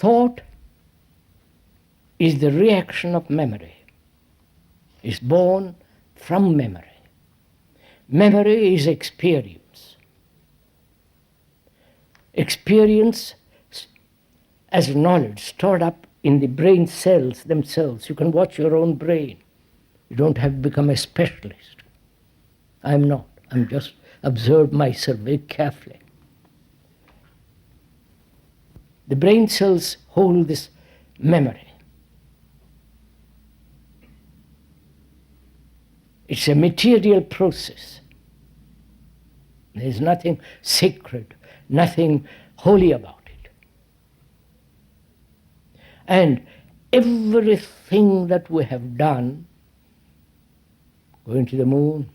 Thought is the reaction of memory. It's born from memory. Memory is experience. Experience as knowledge stored up in the brain cells themselves. You can watch your own brain. You don't have to become a specialist. I'm not. I'm just observe myself very carefully. The brain cells hold this memory. It's a material process. There's nothing sacred, nothing holy about it. And everything that we have done, going to the moon,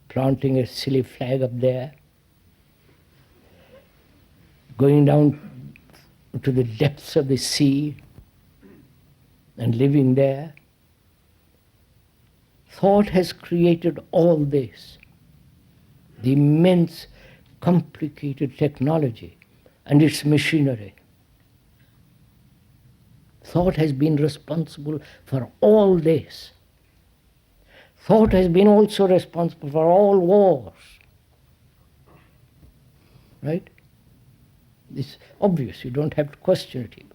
planting a silly flag up there, going down to the depths of the sea and living there, thought has created all this, the immense, complicated technology and its machinery. Thought has been responsible for all this. Thought has been also responsible for all wars. Right? It's obvious, you don't have to question it even.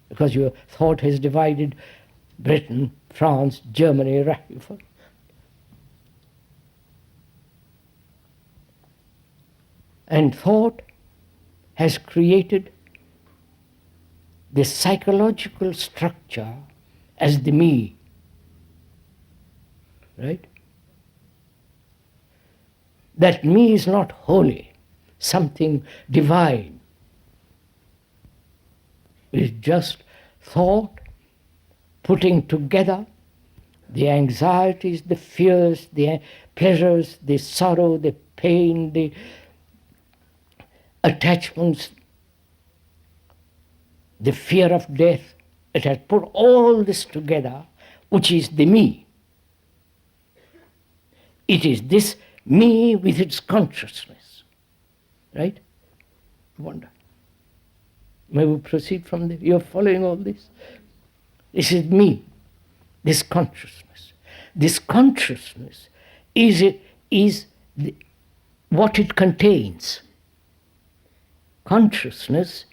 Because your thought has divided Britain, France, Germany, Russia. And thought has created the psychological structure as the me. Right? That me is not holy, something divine. It is just thought putting together the anxieties, the fears, the pleasures, the sorrow, the pain, the attachments, the fear of death. It has put all this together, which is the me. It is this me with its consciousness. Right? Wonder. May we proceed from there? You're following all this? This is me, this consciousness. This consciousness is what it contains. Consciousness,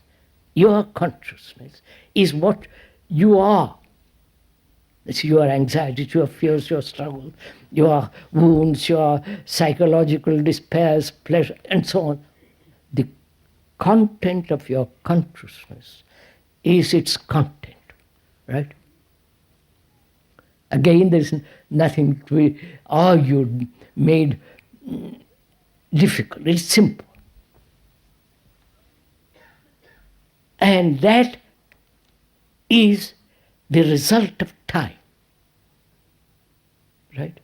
your consciousness, is what you are. It's your anxieties, your fears, your struggles, your wounds, your psychological despairs, pleasure, and so on. The content of your consciousness is its content, right? Again, there's nothing to be argued, made difficult. It's simple. And that is the result of time. Right?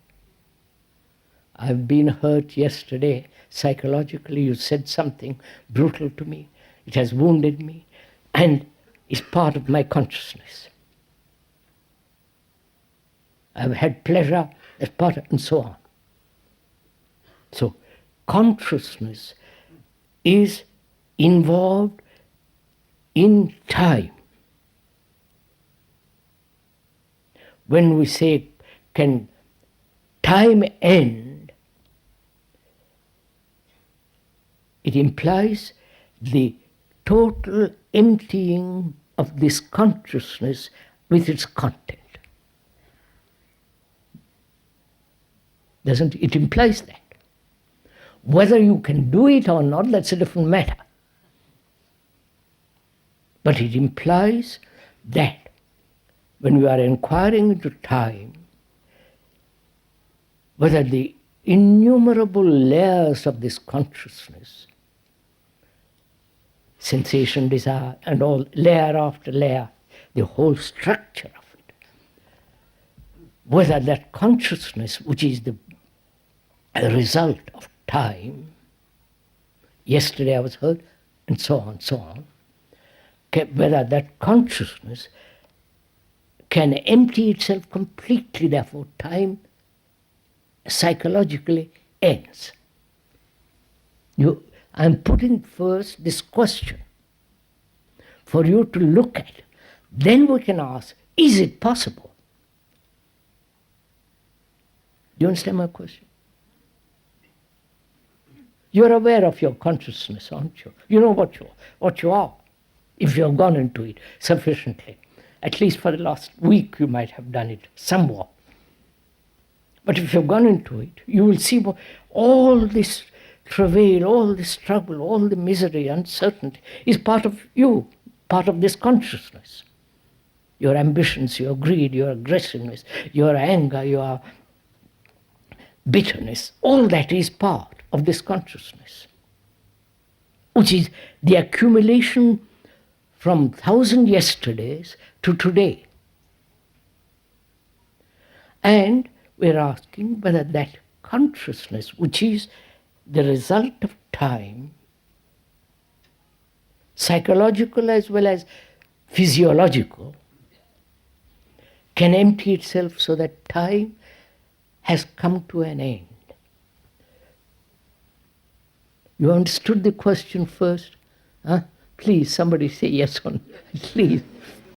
I've been hurt yesterday psychologically. You said something brutal to me. It has wounded me and is part of my consciousness. I've had pleasure as part of, and so on. So consciousness is involved in time. When we say, can time end, it implies the total emptying of this consciousness with its content. Doesn't it? It implies that. Whether you can do it or not, that's a different matter. But it implies that when we are inquiring into time, whether the innumerable layers of this consciousness, sensation, desire, and all, layer after layer, the whole structure of it, whether that consciousness, which is the result of time, yesterday I was hurt, and so on, whether that consciousness can empty itself completely, therefore time psychologically ends. I'm putting first this question. for you to look at. Then we can ask, is it possible? Do you understand my question? You're aware of your consciousness, aren't you? You know what you are, if you have gone into it sufficiently. At least for the last week you might have done it somewhat. But if you've gone into it, you will see all this travail, all this struggle, all the misery, uncertainty is part of you, part of this consciousness. Your ambitions, your greed, your aggressiveness, your anger, your bitterness, all that is part of this consciousness, which is the accumulation from 1,000 yesterdays to today. And we're asking whether that consciousness, which is the result of time, psychological as well as physiological, can empty itself so that time has come to an end. You understood the question first? Huh? Please, somebody say yes or no. Please.